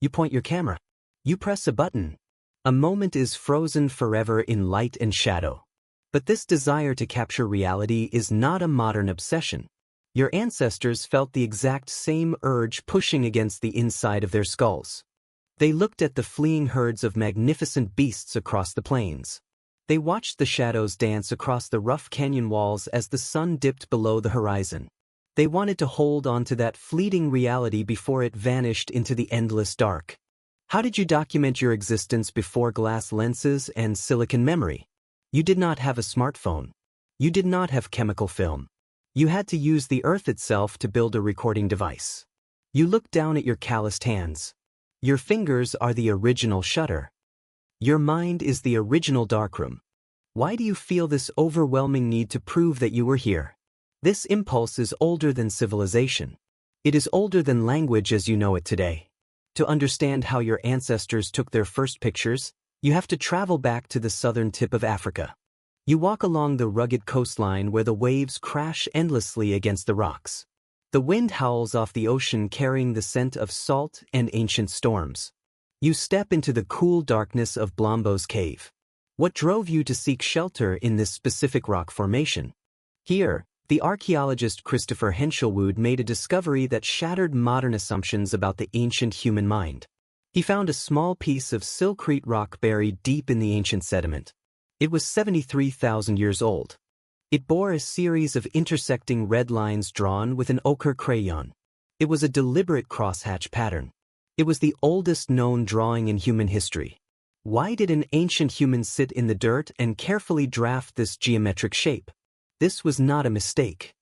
You point your camera. You press a button. A moment is frozen forever in light and shadow. But this desire to capture reality is not a modern obsession. Your ancestors felt the exact same urge pushing against the inside of their skulls. They looked at the fleeing herds of magnificent beasts across the plains. They watched the shadows dance across the rough canyon walls as the sun dipped below the horizon. They wanted to hold on to that fleeting reality before it vanished into the endless dark. How did you document your existence before glass lenses and silicon memory? You did not have a smartphone. You did not have chemical film. You had to use the earth itself to build a recording device. You looked down at your calloused hands. Your fingers are the original shutter. Your mind is the original darkroom. Why do you feel this overwhelming need to prove that you were here? This impulse is older than civilization. It is older than language as you know it today. To understand how your ancestors took their first pictures, you have to travel back to the southern tip of Africa. You walk along the rugged coastline where the waves crash endlessly against the rocks. The wind howls off the ocean carrying the scent of salt and ancient storms. You step into the cool darkness of Blombo's cave. What drove you to seek shelter in this specific rock formation? Here, the archaeologist Christopher Henshelwood made a discovery that shattered modern assumptions about the ancient human mind. He found a small piece of silcrete rock buried deep in the ancient sediment. It was 73,000 years old. It bore a series of intersecting red lines drawn with an ochre crayon. It was a deliberate crosshatch pattern. It was the oldest known drawing in human history. Why did an ancient human sit in the dirt and carefully draft this geometric shape? This was not a mistake.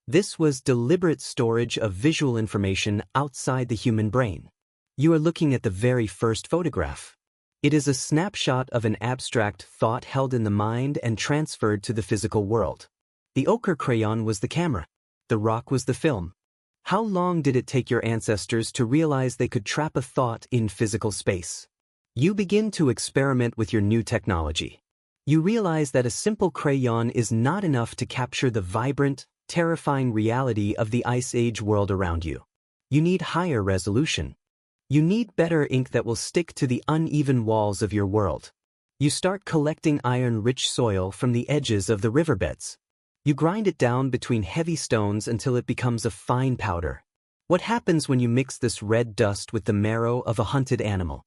This was deliberate storage of visual information outside the human brain. You are looking at the very first photograph. It is a snapshot of an abstract thought held in the mind and transferred to the physical world. The ochre crayon was the camera. The rock was the film. How long did it take your ancestors to realize they could trap a thought in physical space? You begin to experiment with your new technology. You realize that a simple crayon is not enough to capture the vibrant, terrifying reality of the Ice Age world around you. You need higher resolution. You need better ink that will stick to the uneven walls of your world. You start collecting iron-rich soil from the edges of the riverbeds. You grind it down between heavy stones until it becomes a fine powder. What happens when you mix this red dust with the marrow of a hunted animal?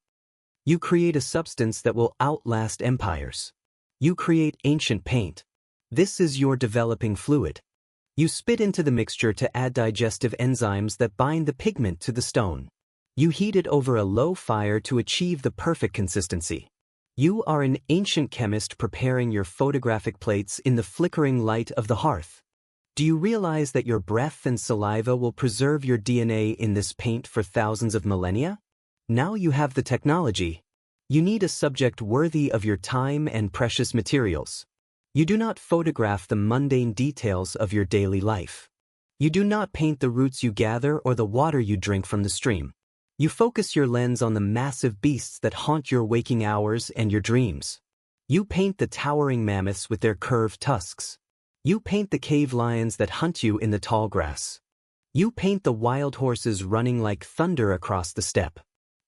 You create a substance that will outlast empires. You create ancient paint. This is your developing fluid. You spit into the mixture to add digestive enzymes that bind the pigment to the stone. You heat it over a low fire to achieve the perfect consistency. You are an ancient chemist preparing your photographic plates in the flickering light of the hearth. Do you realize that your breath and saliva will preserve your DNA in this paint for thousands of millennia? Now you have the technology. You need a subject worthy of your time and precious materials. You do not photograph the mundane details of your daily life. You do not paint the roots you gather or the water you drink from the stream. You focus your lens on the massive beasts that haunt your waking hours and your dreams. You paint the towering mammoths with their curved tusks. You paint the cave lions that hunt you in the tall grass. You paint the wild horses running like thunder across the steppe.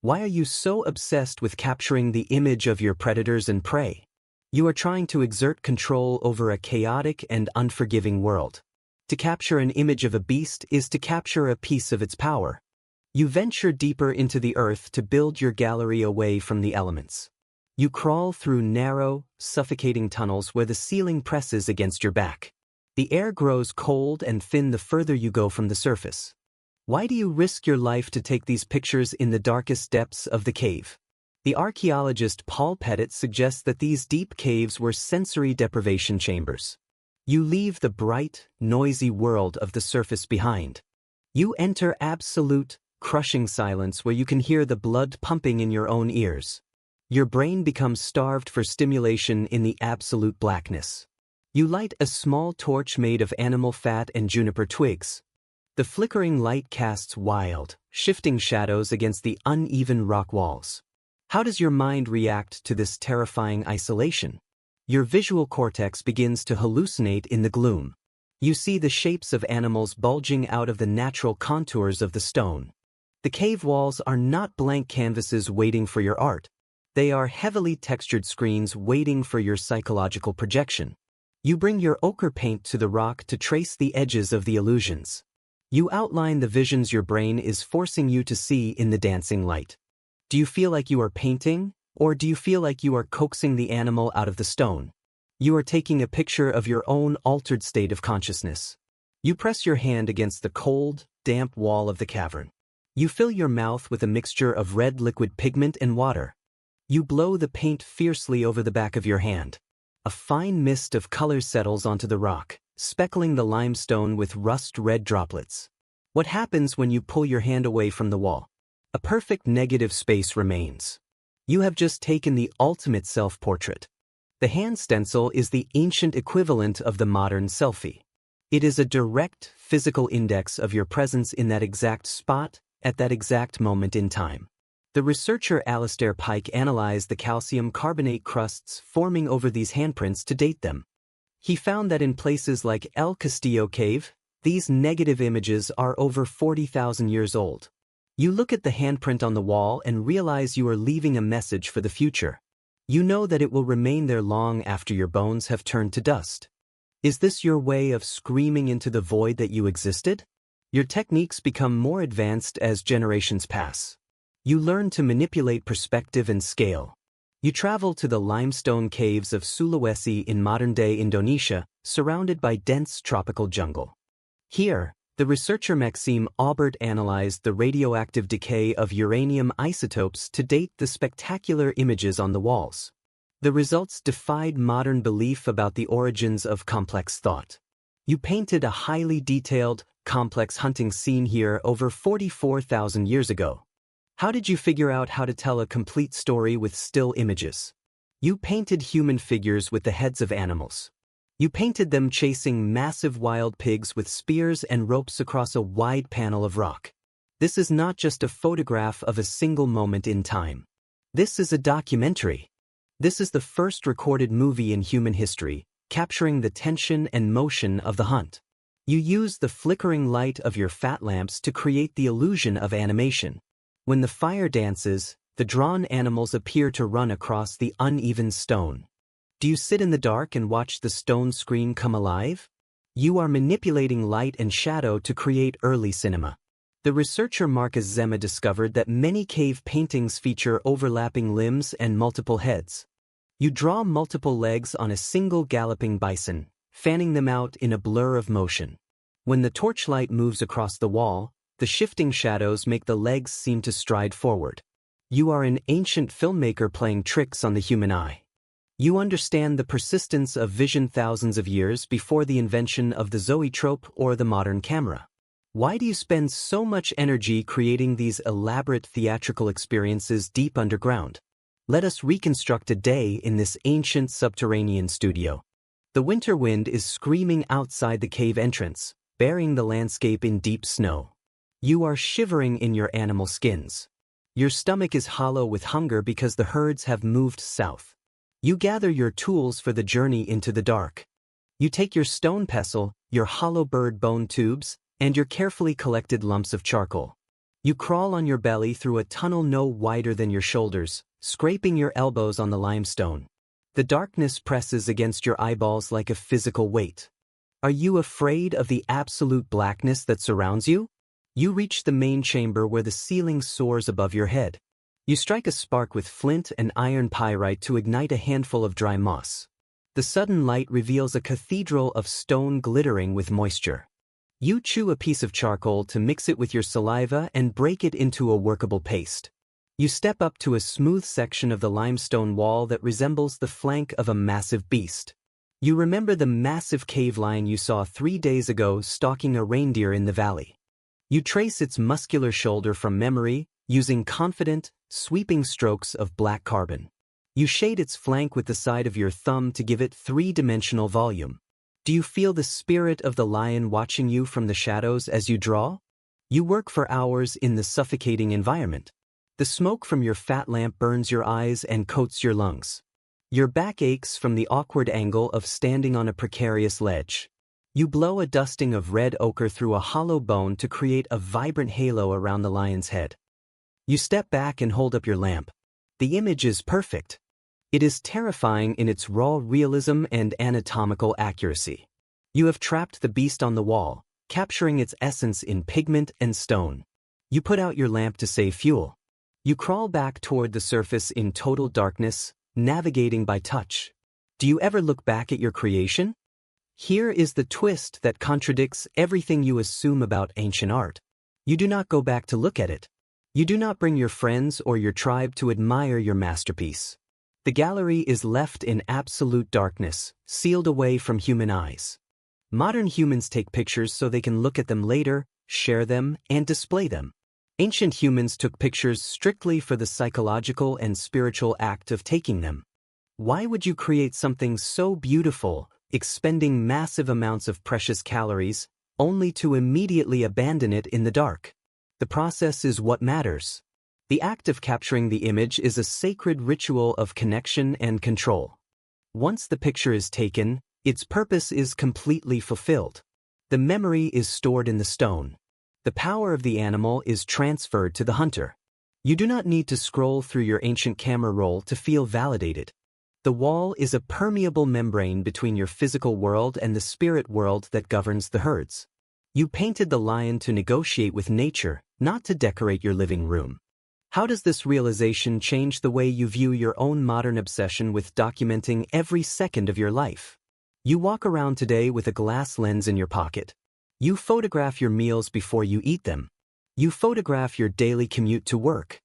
Why are you so obsessed with capturing the image of your predators and prey? You are trying to exert control over a chaotic and unforgiving world. To capture an image of a beast is to capture a piece of its power. You venture deeper into the earth to build your gallery away from the elements. You crawl through narrow, suffocating tunnels where the ceiling presses against your back. The air grows cold and thin the further you go from the surface. Why do you risk your life to take these pictures in the darkest depths of the cave? The archaeologist Paul Pettit suggests that these deep caves were sensory deprivation chambers. You leave the bright, noisy world of the surface behind. You enter absolute, crushing silence where you can hear the blood pumping in your own ears. Your brain becomes starved for stimulation in the absolute blackness. You light a small torch made of animal fat and juniper twigs. The flickering light casts wild, shifting shadows against the uneven rock walls. How does your mind react to this terrifying isolation? Your visual cortex begins to hallucinate in the gloom. You see the shapes of animals bulging out of the natural contours of the stone. The cave walls are not blank canvases waiting for your art. They are heavily textured screens waiting for your psychological projection. You bring your ochre paint to the rock to trace the edges of the illusions. You outline the visions your brain is forcing you to see in the dancing light. Do you feel like you are painting, or do you feel like you are coaxing the animal out of the stone? You are taking a picture of your own altered state of consciousness. You press your hand against the cold, damp wall of the cavern. You fill your mouth with a mixture of red liquid pigment and water. You blow the paint fiercely over the back of your hand. A fine mist of color settles onto the rock, speckling the limestone with rust-red droplets. What happens when you pull your hand away from the wall? A perfect negative space remains. You have just taken the ultimate self-portrait. The hand stencil is the ancient equivalent of the modern selfie. It is a direct, physical index of your presence in that exact spot, at that exact moment in time. The researcher Alistair Pike analyzed the calcium carbonate crusts forming over these handprints to date them. He found that in places like El Castillo Cave, these negative images are over 40,000 years old. You look at the handprint on the wall and realize you are leaving a message for the future. You know that it will remain there long after your bones have turned to dust. Is this your way of screaming into the void that you existed? Your techniques become more advanced as generations pass. You learn to manipulate perspective and scale. You travel to the limestone caves of Sulawesi in modern-day Indonesia, surrounded by dense tropical jungle. Here, the researcher Maxime Aubert analyzed the radioactive decay of uranium isotopes to date the spectacular images on the walls. The results defied modern belief about the origins of complex thought. You painted a highly detailed, complex hunting scene here over 44,000 years ago. How did you figure out how to tell a complete story with still images? You painted human figures with the heads of animals. You painted them chasing massive wild pigs with spears and ropes across a wide panel of rock. This is not just a photograph of a single moment in time. This is a documentary. This is the first recorded movie in human history, capturing the tension and motion of the hunt. You use the flickering light of your fat lamps to create the illusion of animation. When the fire dances, the drawn animals appear to run across the uneven stone. Do you sit in the dark and watch the stone screen come alive? You are manipulating light and shadow to create early cinema. The researcher Marcus Zema discovered that many cave paintings feature overlapping limbs and multiple heads. You draw multiple legs on a single galloping bison, fanning them out in a blur of motion. When the torchlight moves across the wall, the shifting shadows make the legs seem to stride forward. You are an ancient filmmaker playing tricks on the human eye. You understand the persistence of vision thousands of years before the invention of the zoetrope or the modern camera. Why do you spend so much energy creating these elaborate theatrical experiences deep underground? Let us reconstruct a day in this ancient subterranean studio. The winter wind is screaming outside the cave entrance, burying the landscape in deep snow. You are shivering in your animal skins. Your stomach is hollow with hunger because the herds have moved south. You gather your tools for the journey into the dark. You take your stone pestle, your hollow bird bone tubes, and your carefully collected lumps of charcoal. You crawl on your belly through a tunnel no wider than your shoulders, scraping your elbows on the limestone. The darkness presses against your eyeballs like a physical weight. Are you afraid of the absolute blackness that surrounds you? You reach the main chamber where the ceiling soars above your head. You strike a spark with flint and iron pyrite to ignite a handful of dry moss. The sudden light reveals a cathedral of stone glittering with moisture. You chew a piece of charcoal to mix it with your saliva and break it into a workable paste. You step up to a smooth section of the limestone wall that resembles the flank of a massive beast. You remember the massive cave lion you saw 3 days ago stalking a reindeer in the valley. You trace its muscular shoulder from memory, using confident, sweeping strokes of black carbon. You shade its flank with the side of your thumb to give it three-dimensional volume. Do you feel the spirit of the lion watching you from the shadows as you draw? You work for hours in the suffocating environment. The smoke from your fat lamp burns your eyes and coats your lungs. Your back aches from the awkward angle of standing on a precarious ledge. You blow a dusting of red ochre through a hollow bone to create a vibrant halo around the lion's head. You step back and hold up your lamp. The image is perfect. It is terrifying in its raw realism and anatomical accuracy. You have trapped the beast on the wall, capturing its essence in pigment and stone. You put out your lamp to save fuel. You crawl back toward the surface in total darkness, navigating by touch. Do you ever look back at your creation? Here is the twist that contradicts everything you assume about ancient art. You do not go back to look at it. You do not bring your friends or your tribe to admire your masterpiece. The gallery is left in absolute darkness, sealed away from human eyes. Modern humans take pictures so they can look at them later, share them, and display them. Ancient humans took pictures strictly for the psychological and spiritual act of taking them. Why would you create something so beautiful, expending massive amounts of precious calories, only to immediately abandon it in the dark? The process is what matters. The act of capturing the image is a sacred ritual of connection and control. Once the picture is taken, its purpose is completely fulfilled. The memory is stored in the stone. The power of the animal is transferred to the hunter. You do not need to scroll through your ancient camera roll to feel validated. The wall is a permeable membrane between your physical world and the spirit world that governs the herds. You painted the lion to negotiate with nature, not to decorate your living room. How does this realization change the way you view your own modern obsession with documenting every second of your life? You walk around today with a glass lens in your pocket. You photograph your meals before you eat them. You photograph your daily commute to work.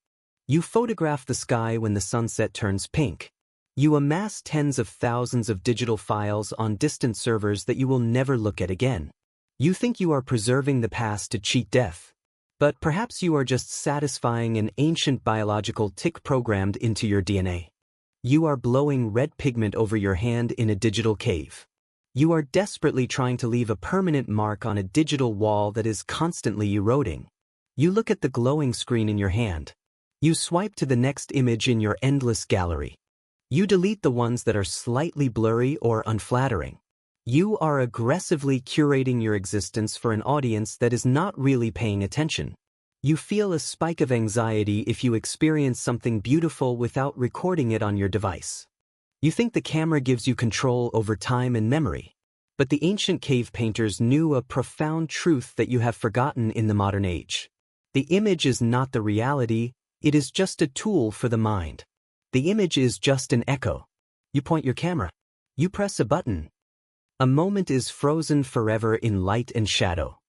You photograph the sky when the sunset turns pink. You amass tens of thousands of digital files on distant servers that you will never look at again. You think you are preserving the past to cheat death. But perhaps you are just satisfying an ancient biological tick programmed into your DNA. You are blowing red pigment over your hand in a digital cave. You are desperately trying to leave a permanent mark on a digital wall that is constantly eroding. You look at the glowing screen in your hand. You swipe to the next image in your endless gallery. You delete the ones that are slightly blurry or unflattering. You are aggressively curating your existence for an audience that is not really paying attention. You feel a spike of anxiety if you experience something beautiful without recording it on your device. You think the camera gives you control over time and memory. But the ancient cave painters knew a profound truth that you have forgotten in the modern age. The image is not the reality, it is just a tool for the mind. The image is just an echo. You point your camera. You press a button. A moment is frozen forever in light and shadow.